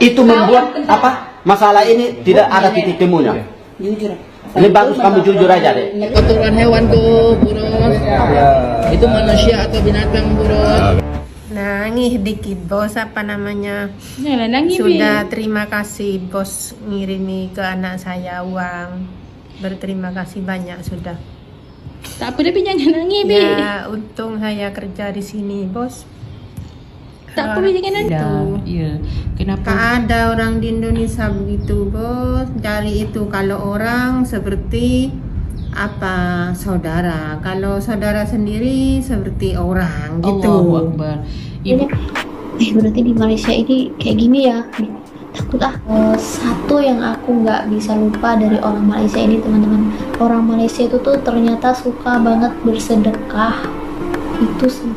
Itu membuat apa? Masalah ini tidak ada titik temunya. Ini bagus kamu jujur aja deh. Kotoran hewan tuh, Bros. Itu manusia atau binatang, Bros. Nangis dikit bos, apa namanya? Sudah terima kasih bos ngirimi ke anak saya uang. Berterima kasih banyak sudah. Tak apa dah jangan nangis Bi. Ya untung saya kerja di sini bos. Tak apa Bi jangan nangis. Iya. Kenapa? Tak ada orang di Indonesia begitu bos. Dari itu kalau orang seperti apa saudara, kalau saudara sendiri seperti orang gitu. Allahu Akbar. Ibu. Berarti di Malaysia ini kayak gini ya. Takut ah. Satu yang aku nggak bisa lupa dari orang Malaysia ini teman-teman, orang Malaysia itu tuh ternyata suka banget bersedekah. Itu sih.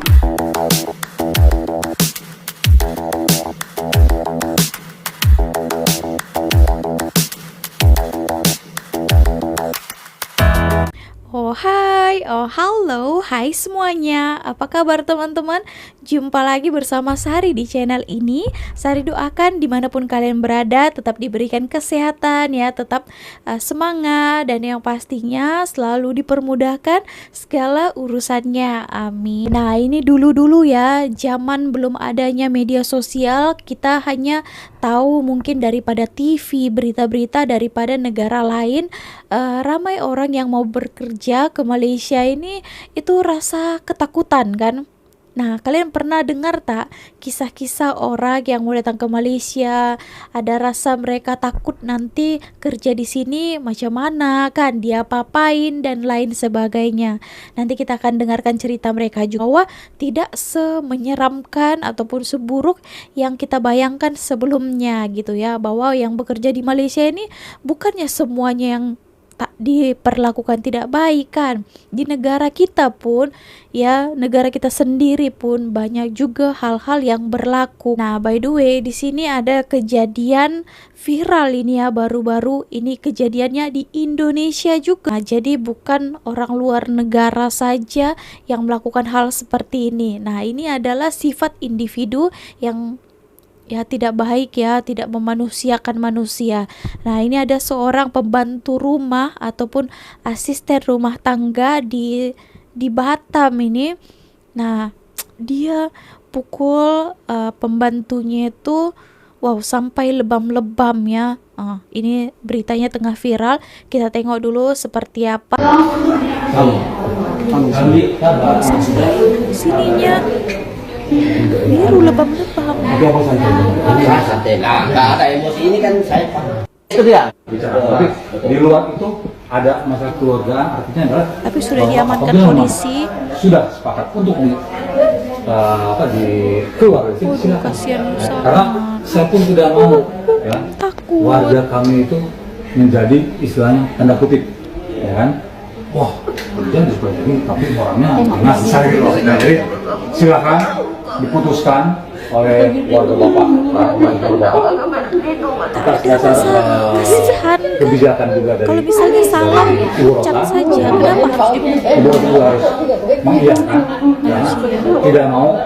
Oh hai, oh halo, hai semuanya. Apa kabar teman-teman? Jumpa lagi bersama Sari di channel ini. Sari doakan dimanapun kalian berada tetap diberikan kesehatan ya, tetap semangat, dan yang pastinya selalu dipermudahkan segala urusannya, amin. Nah ini dulu-dulu ya, zaman belum adanya media sosial, kita hanya tahu mungkin daripada TV, berita-berita daripada negara lain. Ramai orang yang mau bekerja ke Malaysia ini itu rasa ketakutan kan. Nah kalian pernah dengar tak kisah-kisah orang yang mau datang ke Malaysia, ada rasa mereka takut nanti kerja di sini macam mana kan, dia apa-apain dan lain sebagainya. Nanti kita akan dengarkan cerita mereka juga, bahwa tidak semenyeramkan ataupun seburuk yang kita bayangkan sebelumnya gitu ya, bahwa yang bekerja di Malaysia ini bukannya semuanya yang tak diperlakukan tidak baik kan. Di negara kita pun ya, negara kita sendiri pun banyak juga hal-hal yang berlaku. Nah by the way di sini ada kejadian viral ini ya, baru-baru ini kejadiannya di Indonesia juga. Nah, jadi bukan orang luar negara saja yang melakukan hal seperti ini. Nah ini adalah sifat individu yang ya tidak baik ya, tidak memanusiakan manusia. Nah ini ada seorang pembantu rumah ataupun asisten rumah tangga di Batam ini. Nah dia pukul pembantunya itu wow sampai lebam-lebam ya. Ini beritanya tengah viral, kita tengok dulu seperti apa. Sininya biru lebam-lebam. Santai lah, nggak ada emosi ini kan saya. Itu dia. Tapi di luar itu ada masalah keluarga, artinya adalah. Tapi sudah diamankan polisi. Sudah sepakat untuk keluar dari sini. Silakan. Karena saya pun tidak mau ya, takut. warga kami itu menjadi istilahnya tanda kutip, ya kan? Wah, kerja di sekolah ini, tapi orangnya panas. Jadi silakan diputuskan oleh warga bapak atas dasar kebijakan juga dari kalau misalnya salah cat saja, kenapa harus harus mengiyakan ya, tidak mau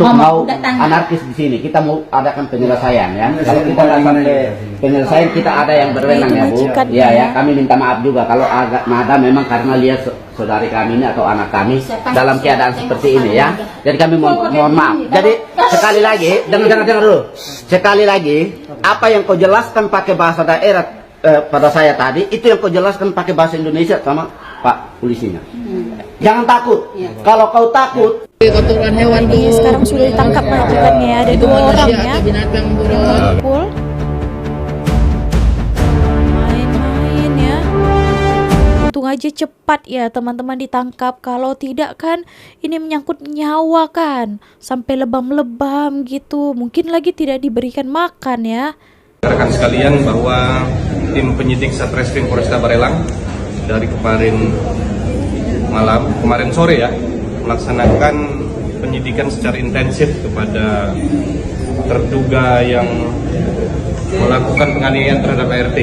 mau anarkis di sini. Kita mau adakan penyelesaian ya. Kalau kita nggak sampai penyelesaian, kita ada yang berwenang ya Bu. Iya ya, kami minta maaf juga kalau agak ada memang karena lihat saudari kami ini atau anak kami dalam keadaan seperti ini ya. Jadi kami mohon maaf. Jadi sekali lagi, dengar dulu. Sekali lagi, apa yang kau jelaskan pakai bahasa daerah pada saya tadi, itu yang kau jelaskan pakai bahasa Indonesia sama Pak polisinya. Jangan takut. Kalau kau takut, Kotoran hewan tuh. ini sekarang sudah ditangkap majikannya, ada Itu 2 orang manusia ya. atau binatang, Bros. Pukul. Main-main ya. Untung aja cepat ya teman-teman ditangkap. Kalau tidak kan ini menyangkut nyawa kan, sampai lebam-lebam gitu. Mungkin lagi tidak diberikan makan ya. Rekan sekalian, bahwa tim penyidik Satreskrim Polresta Barelang dari kemarin sore ya, melaksanakan penyidikan secara intensif kepada terduga yang melakukan penganiayaan terhadap ART.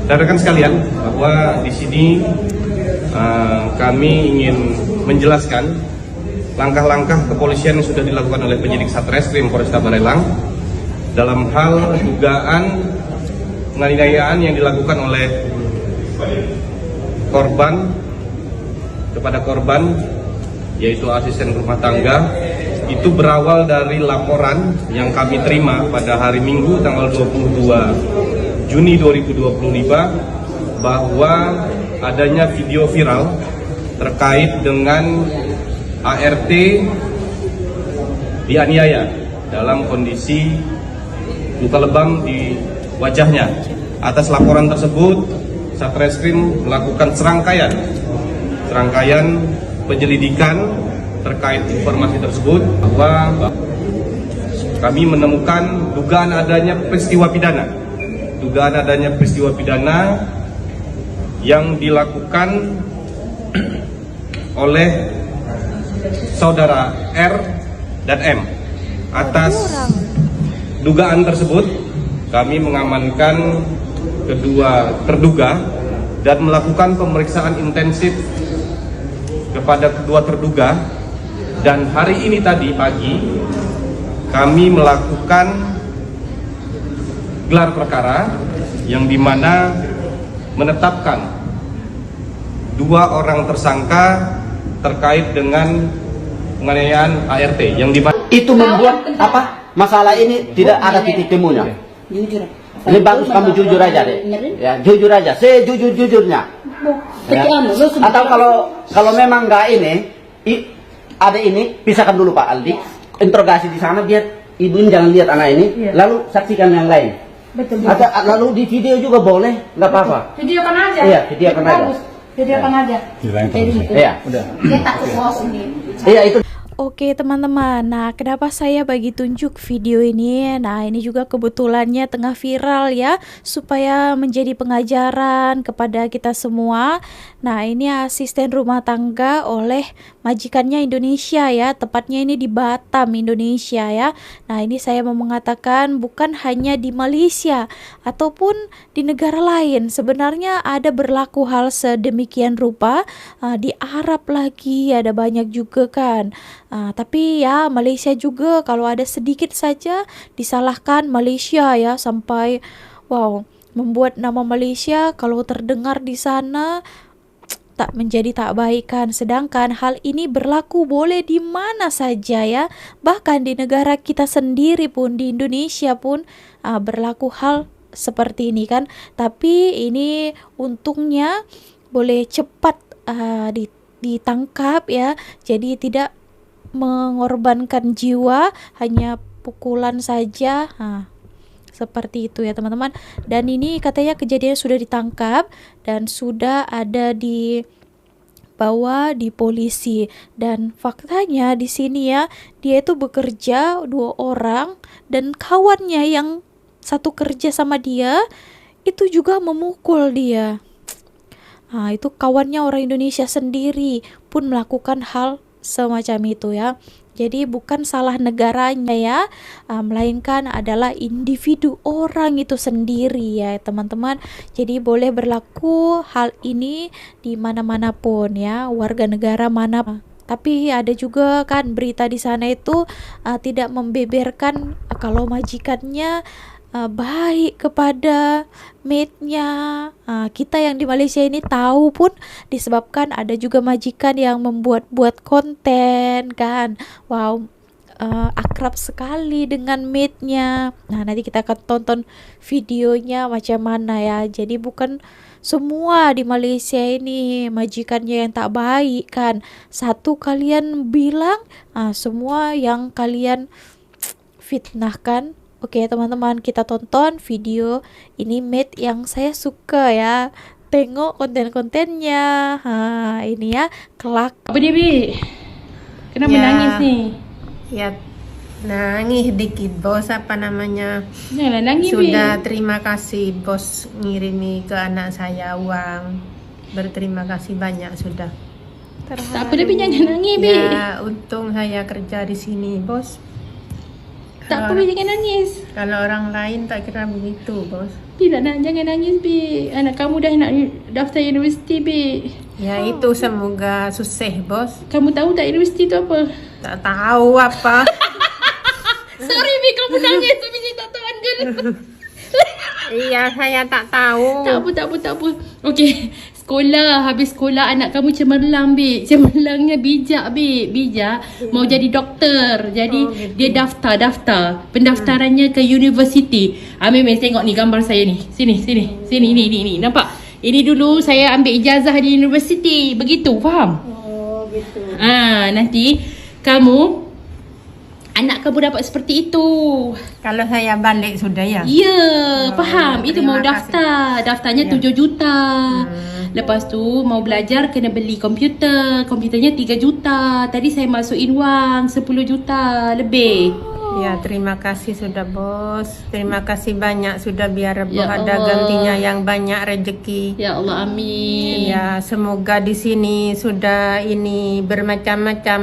Dan rekan sekalian, bahwa di sini kami ingin menjelaskan langkah-langkah kepolisian yang sudah dilakukan oleh penyidik Satreskrim Polresta Barelang dalam hal dugaan penganiayaan yang dilakukan oleh korban kepada korban, yaitu asisten rumah tangga. Itu berawal dari laporan yang kami terima pada hari Minggu tanggal 22 Juni 2025 bahwa adanya video viral terkait dengan ART dianiaya dalam kondisi luka lebam di wajahnya. Atas laporan tersebut, Satreskrim melakukan serangkaian penyelidikan terkait informasi tersebut, bahwa kami menemukan dugaan adanya peristiwa pidana yang dilakukan oleh saudara R dan M. Atas dugaan tersebut, kami mengamankan kedua terduga dan melakukan pemeriksaan intensif kepada kedua terduga. Dan hari ini tadi pagi kami melakukan gelar perkara yang dimana menetapkan 2 orang tersangka terkait dengan penganiayaan ART yang dimana Itu membuat apa? Masalah ini tidak ada titik temunya. Ini bagus kamu jujur aja deh. Ya, jujur aja, sejujur-jujurnya. Ya. Atau kalau memang nggak ini, ada ini, pisahkan dulu Pak Aldi. Interogasi di sana biar ibu ini jangan lihat anak ini, lalu saksikan yang lain. Betul. Lalu di video juga boleh, nggak apa-apa. Videokan aja. Iya, videokan aja. Videokan aja. Iya, udah. Dia takut bosan nih. Iya itu. Oke teman-teman, nah kenapa saya bagi tunjuk video ini? Nah ini juga kebetulannya tengah viral ya, supaya menjadi pengajaran kepada kita semua. Nah ini asisten rumah tangga oleh majikannya Indonesia ya, tepatnya ini di Batam, Indonesia ya. Nah ini saya mau mengatakan bukan hanya di Malaysia ataupun di negara lain, sebenarnya ada berlaku hal sedemikian rupa. Di Arab lagi ada banyak juga kan. Tapi ya Malaysia juga kalau ada sedikit saja disalahkan Malaysia ya, sampai wow membuat nama Malaysia kalau terdengar di sana tak baik kan. Sedangkan hal ini berlaku boleh di mana saja ya, bahkan di negara kita sendiri pun, di Indonesia pun berlaku hal seperti ini kan. Tapi ini untungnya boleh cepat ditangkap ya, jadi tidak mengorbankan jiwa, hanya pukulan saja. Seperti itu ya teman-teman. Dan ini katanya kejadian sudah ditangkap dan sudah ada di bawa di polisi. Dan faktanya di sini ya, dia itu bekerja 2 orang dan kawannya yang satu kerja sama dia itu juga memukul dia. Itu kawannya orang Indonesia sendiri pun melakukan hal semacam itu ya. Jadi bukan salah negaranya ya, melainkan adalah individu orang itu sendiri ya teman-teman. Jadi boleh berlaku hal ini di mana-mana pun ya, warga negara mana. Tapi ada juga kan berita di sana itu tidak membeberkan kalau majikannya baik kepada mate-nya. Kita yang di Malaysia ini tahu pun disebabkan ada juga majikan yang membuat konten kan. Wow, akrab sekali dengan mate-nya. Nah nanti kita akan tonton videonya macam mana ya. Jadi bukan semua di Malaysia ini majikannya yang tak baik kan. Satu kalian bilang semua yang kalian fitnahkan. Oke teman-teman, kita tonton video ini mate yang saya suka ya. Tengok konten-kontennya. Ini ya, kelak. Apa dia, Bi? Kenapa Ya. nangis nih? Ya nangis dikit bos, apa namanya, Janganlah nangis, sudah Bi. terima kasih bos ngirimi ke anak saya uang, berterima kasih banyak sudah. Tak apa, Bi, jangan nangis, Bi. Ya untung saya kerja di sini bos. Tak apa, Bi, jangan nangis. Kalau orang lain tak kira begitu bos. Bi, jangan nangis, Bi. Anak kamu dah nak daftar universiti, Bi. Ya itu semoga sukses bos. Kamu tahu tak universiti itu apa? Tak tahu apa. Sorry Bi, kamu nangis tapi saya tak tahu Angel. Iya saya tak tahu. Tak apa. Okey, sekolah. Habis sekolah anak kamu cemerlang Bi. Cemerlangnya bijak Bi. Bijak mau jadi doktor. Jadi dia daftar. Pendaftarannya ke universiti. Mimi tengok ni gambar saya ni. Sini. Ni. Nampak? Ini dulu saya ambil ijazah di universiti. Begitu, faham? Oh gitu. Nanti kamu anak kamu dapat seperti itu. Kalau saya balik sudah ya. Ya, faham. Itu mau terima daftar. Daftarnya 7 juta. Lepas tu mau belajar kena beli komputer. Komputernya 3 juta. Tadi saya masukin wang 10 juta lebih. Ya terima kasih sudah bos. Terima kasih banyak sudah biar Ya ada Allah. gantinya yang banyak rezeki. Ya Allah, amin. Ya semoga di sini sudah ini bermacam-macam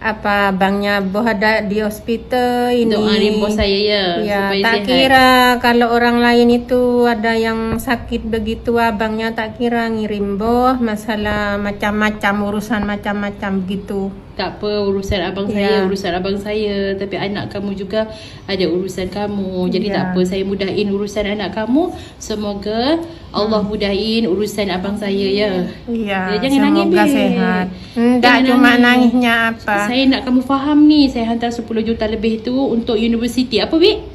apa bangnya boh ada di hospital ini. Doain bos saya ya. Ya, supaya tak sihat. kira kalau orang lain itu ada yang sakit begitu abangnya tak kira ngirim boh masalah macam-macam urusan macam-macam gitu. Tak apa urusan abang saya, urusan abang saya. Tapi anak kamu juga ada urusan kamu. Jadi tak apa, saya mudahin urusan anak kamu. Semoga Allah mudahin urusan abang saya ya. Iya, jangan nangis, semoga Beb. sehat. Enggak Jangan cuma nangis. nangisnya apa. Saya nak kamu faham ni, saya hantar 10 juta lebih tu untuk universiti. Apa Bik?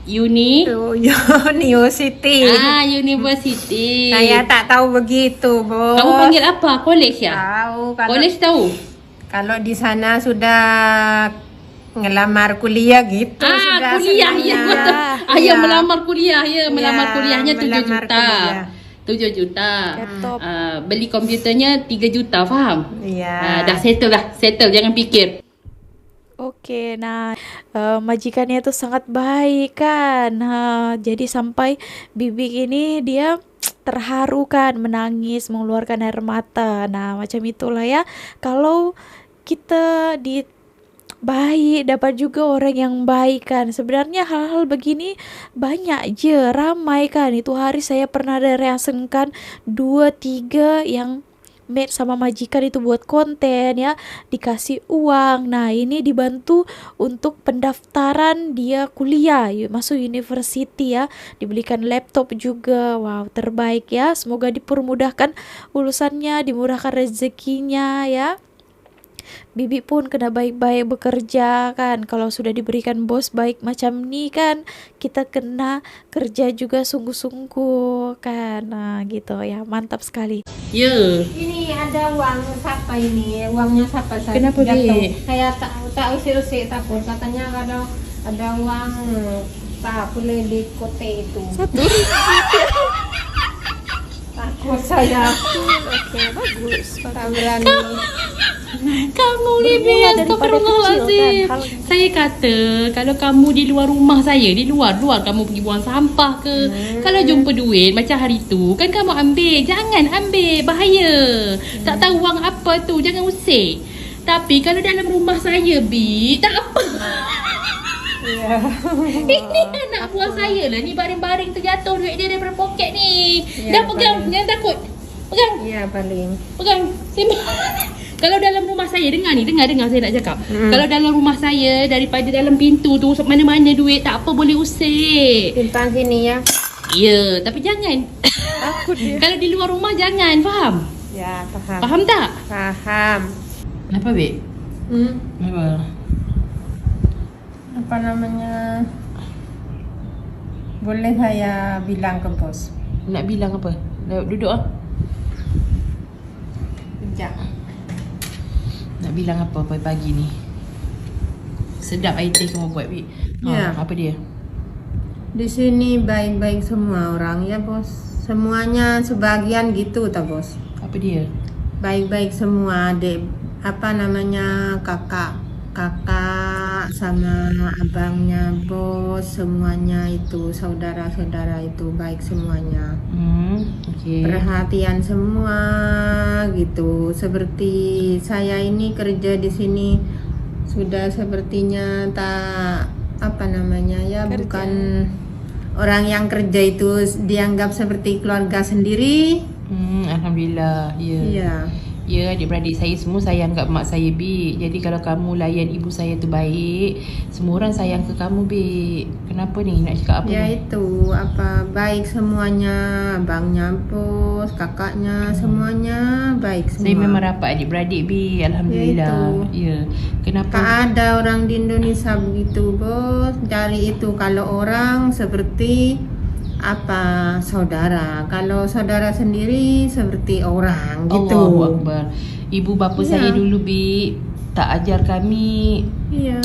University. Universiti. Saya tak tahu begitu, Bos. Kamu panggil apa? College ya? Tahu kalau College tahu? kalau di sana sudah ngelamar kuliah gitu sudah kuliah ya. senangnya. Ya melamar kuliah ya, melamar Ya, kuliahnya 7 melamar juta. kuliah. 7 juta. Laptop. Beli komputernya 3 juta, faham? Iya. Dah settle, jangan fikir. Oke, nah majikannya itu sangat baik kan. Jadi sampai Bibi ini dia terharu kan, menangis, mengeluarkan air mata. Nah, macam itulah ya. Kalau kita baik, dapat juga orang yang baik kan. Sebenarnya hal-hal begini banyak je, ramai kan. Itu hari saya pernah ada reaksikan 2-3 yang mate sama majikan itu buat konten ya, dikasih uang. Nah ini dibantu untuk pendaftaran dia kuliah masuk university ya, dibelikan laptop juga. Wow, terbaik ya, semoga dipermudahkan urusannya, dimudahkan rezekinya ya. Bibi pun kena baik-baik bekerja kan. Kalau sudah diberikan bos baik macam ni kan, kita kena kerja juga sungguh-sungguh kan. Nah gitu ya, mantap sekali. Ya. Ini ada uang siapa ini? Uangnya siapa saya? Kenapa, jatuh. Dek? Saya tak usik-usik takut. Katanya kalau ada uang tak boleh di kote itu. Takut saya. Oke, bagus. Tak berani. Kamu ni Bermula daripada Astagfirullahaladzim. kecil, kan? Saya kata kalau kamu di luar rumah saya, di luar kamu pergi buang sampah ke, kalau jumpa duit macam hari tu, kan kamu ambil. Jangan ambil, bahaya. Tak tahu wang apa tu, jangan usik. Tapi kalau dalam rumah saya, Bi, tak apa. Ya. Ini anak buah saya lah ni, baring-baring terjatuh duit dia daripada poket ni. Ya, Dah pegang, paling. jangan takut. Pegang. Iya paling. Pegang. Kalau dalam rumah saya, dengar saya nak cakap. Kalau dalam rumah saya, daripada dalam pintu tu mana-mana duit, tak apa, boleh usik. Simpan sini ya. Ya, tapi jangan. Kalau di luar rumah jangan, faham? Ya paham. Faham tak? Paham. Kenapa, Bek? Kenapa? Apa namanya? Boleh saya bilang ke bos? Nak bilang apa? Duduk ah. Sekejap. Nak bilang apa pagi ni? Sedap air teh kamu buat, Bik. Ya. Apa dia? Di sini baik-baik semua orang ya bos. Semuanya sebagian gitu tak bos. Apa dia? Baik-baik semua adik. Apa namanya kakak sama abangnya bos, semuanya itu saudara-saudara itu baik semuanya. Okey. Perhatian semua gitu. Seperti saya ini kerja di sini sudah sepertinya tak apa namanya ya, bukan orang yang kerja itu dianggap seperti keluarga sendiri. Alhamdulillah. Ya. Iya. Ya, adik-beradik saya semua sayang kat mak saya, Bik. Jadi kalau kamu layan ibu saya tu baik, semua orang sayang ke kamu, Bik. Kenapa ni? Nak cakap apa Ya ni? itu baik semuanya, abangnya bos, kakaknya semuanya baik semua. Saya memang rapat adik-beradik, Bik. Alhamdulillah. Ya. Kenapa? Tak ada orang di Indonesia begitu bos. Dari itu kalau orang seperti saudara. Kalau saudara sendiri seperti orang gitu. Allahu Akbar. Ibu bapa Ya. saya dulu, Bik, tak ajar kami, Iya.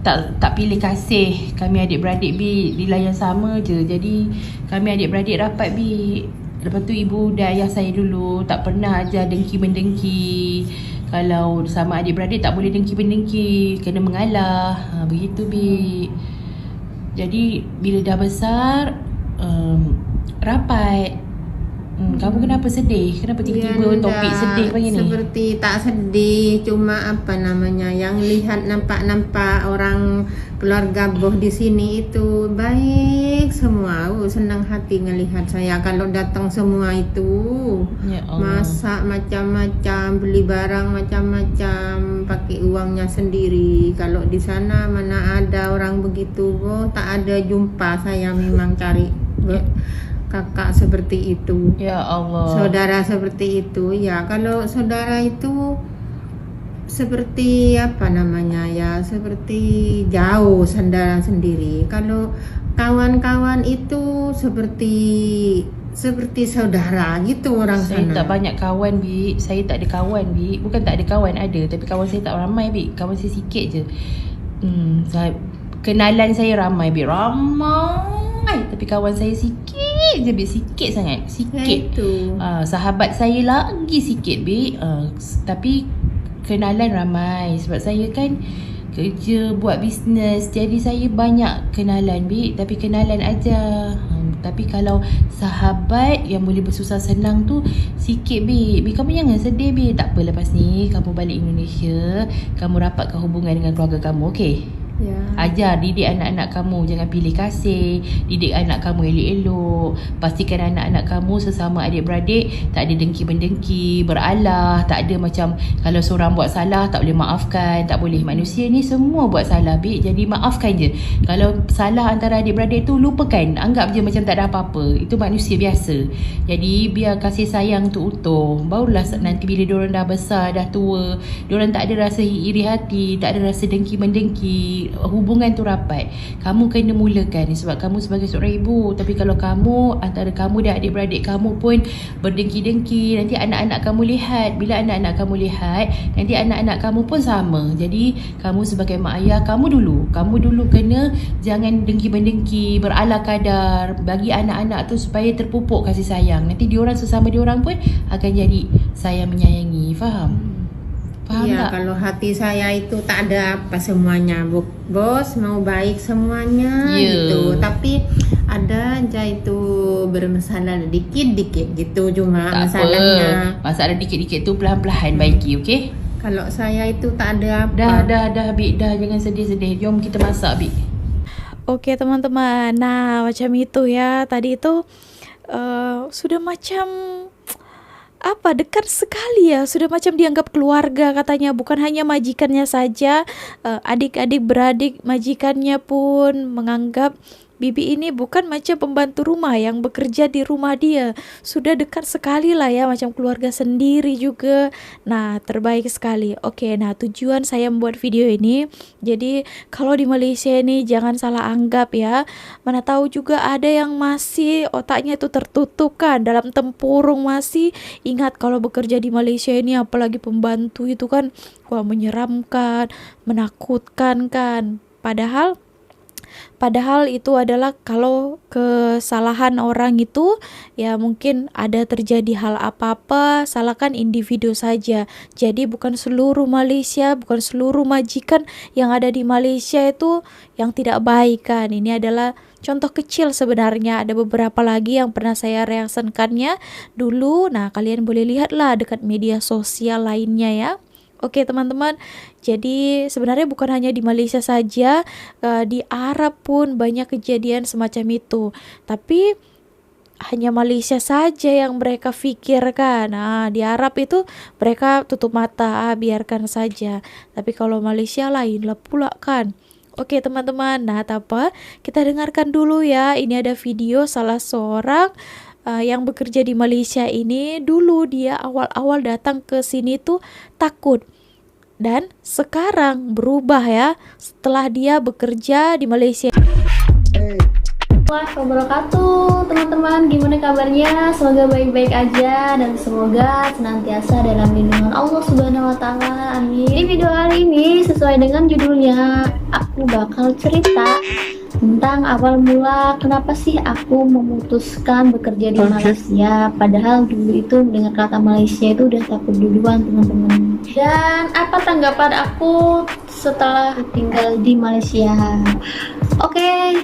tak pilih kasih. Kami adik-beradik, Bik, dilayan sama je. Jadi kami adik-beradik rapat, Bik. Lepas tu ibu dan ayah saya dulu tak pernah ajar dengki-mendengki. Kalau sama adik-beradik tak boleh dengki-mendengki, kena mengalah. Begitu, Bik. Jadi bila dah besar, rapat. Kamu kenapa sedih? Kenapa tiba-tiba topik sedih macam ni? Seperti tak sedih, cuma yang lihat nampak orang keluarga boh di sini itu baik semua. Senang hati ngelihat saya kalau datang semua itu. Ya Allah. Masak macam-macam, beli barang macam-macam, pakai uangnya sendiri. Kalau di sana mana ada orang begitu, boh tak ada jumpa. Saya memang cari kakak seperti itu. Ya Allah. Saudara seperti itu. Ya, kalau saudara itu seperti seperti jauh saudara sendiri. Kalau kawan-kawan itu seperti saudara gitu orang Saya sana. tak banyak kawan, Bik. Saya tak ada kawan, Bik. Bukan tak ada kawan, ada. Tapi kawan saya tak ramai, Bik. Kawan saya sikit je. Kenalan saya ramai, Bik. Ramai. Tapi kawan saya sikit je, Bik. Sikit sangat. Sikit. Itu. Sahabat saya lagi sikit, Bik. Tapi kenalan ramai. Sebab saya kan kerja, buat bisnes. Jadi saya banyak kenalan, Bik. Tapi kenalan aja. Tapi kalau sahabat yang boleh bersusah senang tu sikit, Bik. Bik, kamu jangan sedih, Bik. Tak apa, lepas ni kamu balik Indonesia, kamu rapatkan hubungan dengan keluarga kamu, okey? Ya. Ajar, didik anak-anak kamu, jangan pilih kasih. Didik anak kamu elok-elok. Pastikan anak-anak kamu sesama adik-beradik tak ada dengki-mendengki, beralah. Tak ada macam kalau seorang buat salah tak boleh maafkan. Tak boleh. Manusia ni semua buat salah, Bik. Jadi maafkan je. Kalau salah antara adik-beradik tu, lupakan. Anggap je macam tak ada apa-apa. Itu manusia biasa. Jadi biar kasih sayang tu utuh. Barulah nanti bila diorang dah besar, dah tua, diorang tak ada rasa iri hati, tak ada rasa dengki-mendengki, hubungan tu rapat. Kamu kena mulakan sebab kamu sebagai seorang ibu. Tapi kalau kamu, antara kamu dan adik-beradik kamu pun berdengki-dengki, nanti anak-anak kamu lihat. Bila anak-anak kamu lihat, nanti anak-anak kamu pun sama. Jadi kamu sebagai mak ayah, kamu dulu kena jangan dengki-mendengki, berala kadar, bagi anak-anak tu supaya terpupuk kasih sayang. Nanti diorang sesama diorang pun akan jadi sayang menyayangi. Faham? Faham Ya, tak? kalau hati saya itu tak ada apa semuanya, bos, mau baik semuanya Ya. gitu. Tapi ada aja itu bermasalah dikit-dikit gitu, cuma Tak masalahnya. apa. Masalah dikit-dikit tu perlahan-lahan baiki, okey? Kalau saya itu tak ada apa. Dah, Bik. Dah, jangan sedih-sedih. Jom kita masak, Bik. Oke teman-teman, nah macam itu ya. Tadi itu sudah macam dekat sekali ya, sudah macam dianggap keluarga katanya. Bukan hanya majikannya saja, adik-adik beradik majikannya pun menganggap Bibi ini bukan macam pembantu rumah yang bekerja di rumah dia. Sudah dekat sekali lah ya, macam keluarga sendiri juga. Nah, terbaik sekali. Oke, nah tujuan saya membuat video ini, jadi kalau di Malaysia ini jangan salah anggap ya. Mana tahu juga ada yang masih otaknya itu tertutup kan, dalam tempurung masih ingat kalau bekerja di Malaysia ini apalagi pembantu itu kan, wah menyeramkan, menakutkan kan. Padahal itu adalah kalau kesalahan orang itu ya mungkin ada terjadi hal apa-apa, salahkan individu saja. Jadi bukan seluruh Malaysia, bukan seluruh majikan yang ada di Malaysia itu yang tidak baik kan. Ini adalah contoh kecil sebenarnya. Ada beberapa lagi yang pernah saya reaksikannya dulu. Nah, kalian boleh lihatlah dekat media sosial lainnya ya. Oke teman-teman, jadi sebenarnya bukan hanya di Malaysia saja, di Arab pun banyak kejadian semacam itu. Tapi hanya Malaysia saja yang mereka pikirkan. Nah, di Arab itu mereka tutup mata, biarkan saja. Tapi kalau Malaysia lain lah pula kan. Oke teman-teman, nah apa kita dengarkan dulu ya. Ini ada video salah seorang yang bekerja di Malaysia ini. Dulu dia awal-awal datang ke sini tuh takut, dan sekarang berubah ya setelah dia bekerja di Malaysia. Assalamualaikum wabarakatuh teman-teman, gimana kabarnya? Semoga baik-baik aja dan semoga senantiasa dalam lindungan Allah Subhanahu wa Ta'ala. Amin. Di video hari ini sesuai dengan judulnya, aku bakal cerita tentang awal mula kenapa sih aku memutuskan bekerja di Malaysia. Padahal dulu itu mendengar kata Malaysia itu udah takut duluan teman-teman. Dan apa tanggapan aku setelah tinggal di Malaysia? Oke,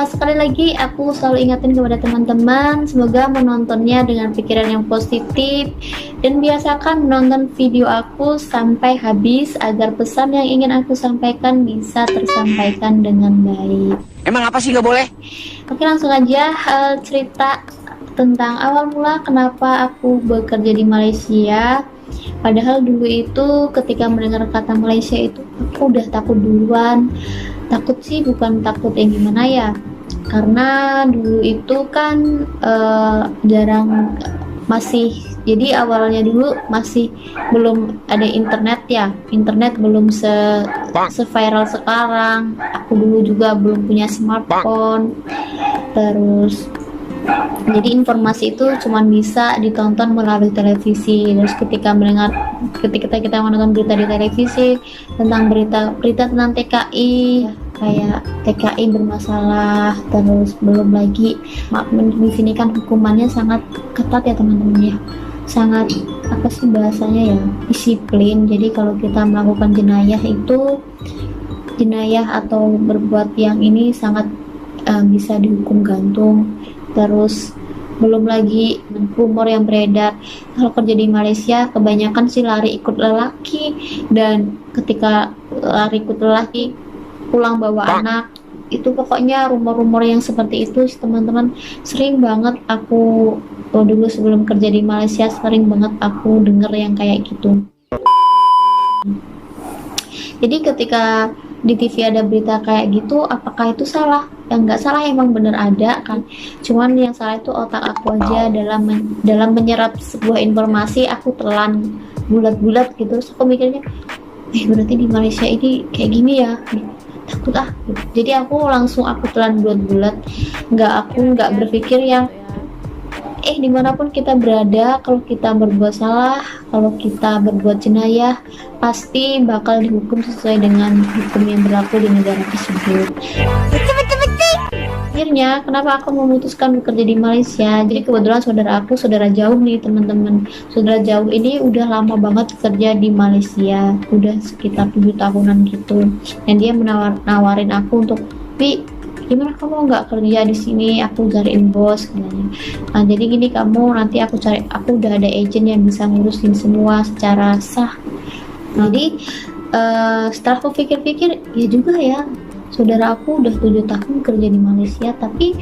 sekali lagi aku selalu ingatin kepada teman-teman, semoga menontonnya dengan pikiran yang positif dan biasakan menonton video aku sampai habis agar pesan yang ingin aku sampaikan bisa tersampaikan dengan baik. Emang apa sih nggak boleh? Oke, langsung aja cerita tentang awal mula kenapa aku bekerja di Malaysia. Padahal dulu itu ketika mendengar kata Malaysia itu aku udah takut duluan. Takut sih bukan takut yang gimana ya, karena dulu itu kan jarang, masih, jadi awalnya dulu masih belum ada internet ya, internet belum se-viral sekarang. Aku dulu juga belum punya smartphone, terus jadi informasi itu cuma bisa ditonton melalui televisi. Terus ketika kita menonton berita di televisi tentang berita tentang TKI, kayak TKI bermasalah, terus belum lagi di sini kan hukumannya sangat ketat ya teman-teman ya, sangat apa sih bahasanya ya, disiplin. Jadi kalau kita melakukan jenayah atau berbuat yang ini sangat bisa dihukum gantung. Terus belum lagi rumor yang beredar kalau kerja di Malaysia kebanyakan sih lari ikut lelaki, dan ketika lari ikut lelaki pulang bawa anak, itu pokoknya rumor-rumor yang seperti itu teman-teman sering banget aku dulu sebelum kerja di Malaysia, sering banget aku denger yang kayak gitu. Jadi ketika di TV ada berita kayak gitu, apakah itu salah? Yang nggak salah emang bener ada kan, cuman yang salah itu otak aku aja dalam menyerap sebuah informasi. Aku telan bulat-bulat gitu, terus aku mikirnya berarti di Malaysia ini kayak gini ya, takut gitu. Jadi aku telan bulat-bulat, aku nggak berpikir yang dimanapun kita berada, kalau kita berbuat salah, kalau kita berbuat jenayah, pasti bakal dihukum sesuai dengan hukum yang berlaku di negara tersebut. Akhirnya kenapa aku memutuskan bekerja di Malaysia, jadi kebetulan saudara jauh nih teman-teman. Saudara jauh ini udah lama banget kerja di Malaysia, udah sekitar 7 tahunan gitu, dan dia nawarin aku untuk, "Pi, gimana kamu nggak kerja di sini, aku cariin bos," katanya. Nah, jadi gini, aku udah ada agent yang bisa ngurusin semua secara sah. Jadi setelah aku pikir-pikir, ya juga ya, saudara aku udah 7 tahun kerja di Malaysia, tapi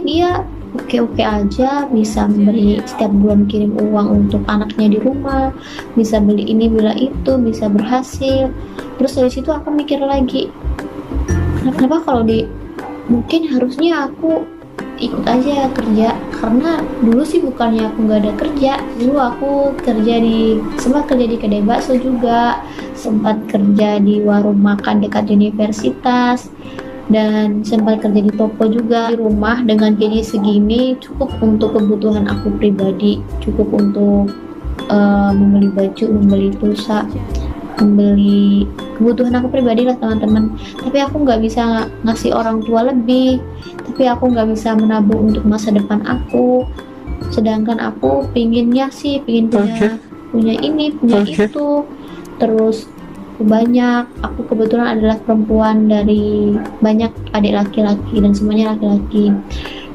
dia oke-oke aja, bisa memberi setiap bulan kirim uang untuk anaknya di rumah, bisa beli ini beli itu, bisa berhasil. Terus dari situ aku mikir lagi, kenapa kalau mungkin harusnya aku ikut aja kerja, karena dulu sih bukannya aku nggak ada kerja. Dulu aku sempat kerja di kedai bakso juga, sempat kerja di warung makan dekat universitas, dan sempat kerja di toko juga. Di rumah dengan gaji segini cukup untuk kebutuhan aku pribadi, cukup untuk membeli baju, membeli pulsa, membeli kebutuhan aku pribadi lah teman-teman. Tapi aku nggak bisa ngasih orang tua lebih, tapi aku nggak bisa menabung untuk masa depan aku. Sedangkan aku pingin punya ini, punya itu. Terus aku kebetulan adalah perempuan dari banyak adik laki-laki dan semuanya laki-laki.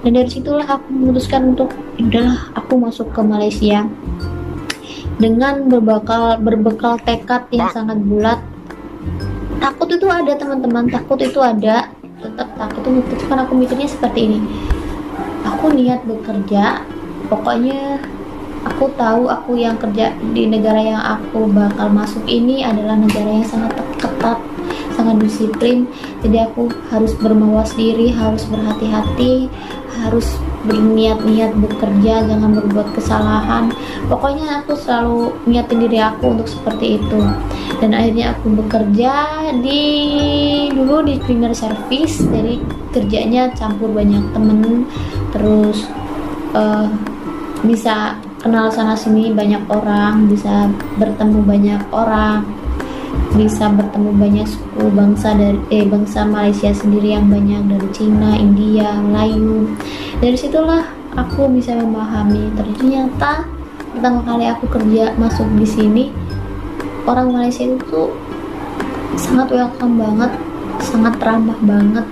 Dan dari situlah aku memutuskan untuk udahlah aku masuk ke Malaysia dengan berbekal tekad yang sangat bulat. Takut itu ada teman-teman, tetap takut itu, kan aku mikirnya seperti ini, aku niat bekerja. Pokoknya aku tahu aku yang kerja di negara yang aku bakal masuk ini adalah negara yang sangat ketat, sangat disiplin. Jadi aku harus bermawas diri, harus berhati-hati, harus berniat-niat bekerja, jangan berbuat kesalahan. Pokoknya aku selalu niatin diri aku untuk seperti itu. Dan akhirnya aku bekerja dulu di cleaner service. Jadi kerjanya campur banyak temen, terus bisa kenal sana sini banyak orang, bisa bertemu banyak orang, bisa bertemu banyak suku bangsa bangsa Malaysia sendiri yang banyak, dari Cina, India, Melayu. Dari situlah aku bisa memahami ternyata pertama kali aku kerja masuk di sini, orang Malaysia itu tuh sangat welcome banget, sangat ramah banget.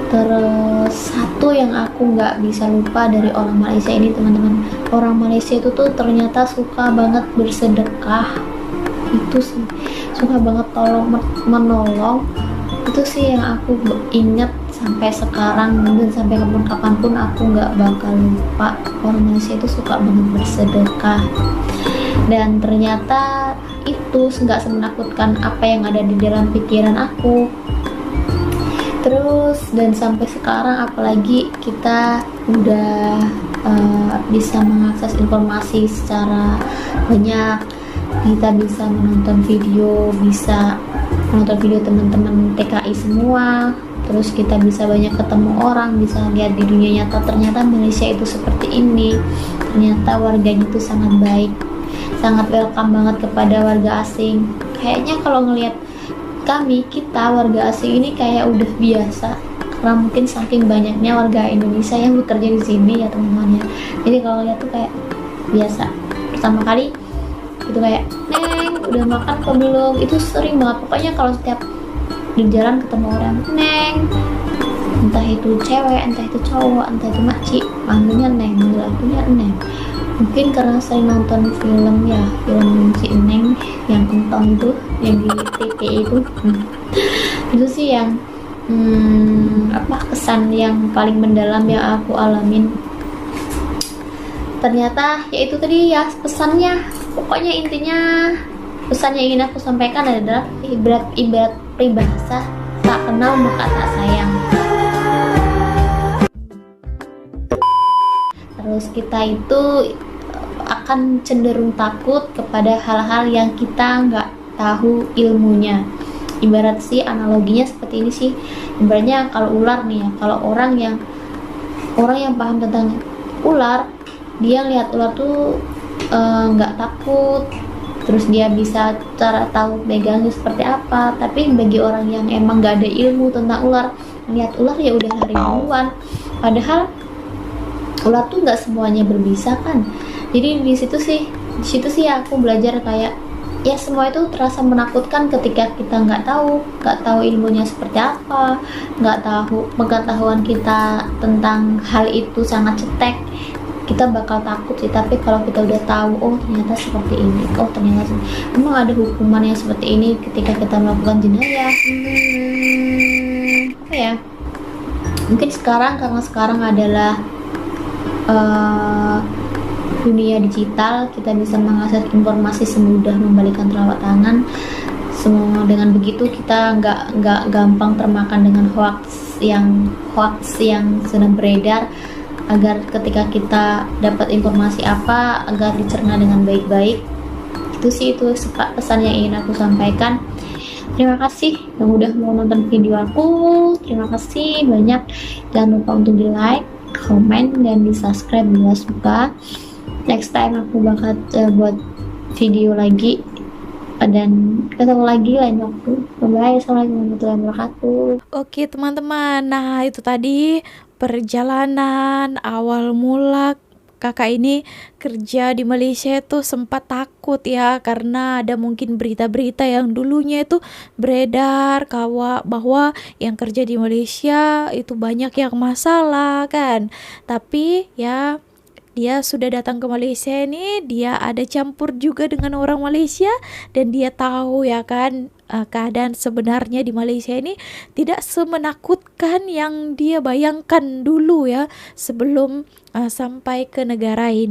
Terus satu yang aku nggak bisa lupa dari orang Malaysia ini, teman-teman, orang Malaysia itu tuh ternyata suka banget bersedekah. Itu sih, suka banget menolong. Itu sih yang aku inget sampai sekarang, dan sampai kapanpun aku nggak bakal lupa. Orang Malaysia itu suka banget bersedekah, dan ternyata itu nggak semenakutkan apa yang ada di dalam pikiran aku. Terus dan sampai sekarang, apalagi kita udah bisa mengakses informasi secara banyak, kita bisa menonton video, teman-teman TKI semua. Terus kita bisa banyak ketemu orang, bisa lihat di dunia nyata ternyata Malaysia itu seperti ini. Ternyata warganya itu sangat baik, sangat welcome banget kepada warga asing. Kayaknya kalau ngelihat kita warga asing ini kayak udah biasa, karena mungkin saking banyaknya warga Indonesia yang bekerja di sini ya teman-teman ya. Jadi kalau lihat tuh kayak biasa. Pertama kali itu kayak, "Neng, udah makan apa belum?" Itu sering banget. Pokoknya kalau setiap di jalan ketemu orang, "Neng," entah itu cewek, entah itu cowok, entah itu makcik, manggilnya Neng, manggil akunya Neng. Mungkin karena saya nonton film si Neng yang kentong itu, yang di TV itu. Itu sih yang kesan yang paling mendalam yang aku alamin. Ternyata ya itu tadi ya pesannya. Pokoknya intinya pesan yang ingin aku sampaikan adalah ibarat peribahasa, tak kenal maka tak sayang. Terus kita itu akan cenderung takut kepada hal-hal yang kita nggak tahu ilmunya. Ibarat sih analoginya seperti ini sih. Ibaratnya kalau ular nih ya, kalau orang yang paham tentang ular, dia lihat ular tuh nggak takut. Terus dia bisa cara tahu megangnya seperti apa. Tapi bagi orang yang emang nggak ada ilmu tentang ular, lihat ular ya udah lari duluan. Padahal ular tuh nggak semuanya berbisa kan. Jadi di situ sih aku belajar kayak ya semua itu terasa menakutkan ketika kita nggak tahu ilmunya seperti apa, nggak tahu pengetahuan kita tentang hal itu sangat cetek. Kita bakal takut sih, tapi kalau kita udah tahu, oh ternyata seperti ini, oh ternyata memang ada hukuman yang seperti ini ketika kita melakukan jenayah. Apa ya? Mungkin karena sekarang adalah dunia digital, kita bisa mengakses informasi semudah membalikan telapak tangan. Semua dengan begitu kita nggak gampang termakan dengan hoax yang sedang beredar. Agar ketika kita dapat informasi apa, agar dicerna dengan baik-baik. Itu pesan yang ingin aku sampaikan. Terima kasih yang udah mau nonton video aku. Terima kasih banyak. Jangan lupa untuk di like, komen, dan di subscribe bila suka. Next time aku bakal buat video lagi, dan ketemu lagi lain waktu. Bye, assalamualaikum warahmatullahi wabarakatuh. Oke teman-teman, nah itu tadi perjalanan awal mula kakak ini kerja di Malaysia itu sempat takut ya, karena ada mungkin berita-berita yang dulunya itu beredar bahwa yang kerja di Malaysia itu banyak yang masalah kan. Tapi ya dia sudah datang ke Malaysia ini, dia ada campur juga dengan orang Malaysia, dan dia tahu ya kan keadaan sebenarnya di Malaysia ini tidak semenakutkan yang dia bayangkan dulu ya sebelum sampai ke negara ini.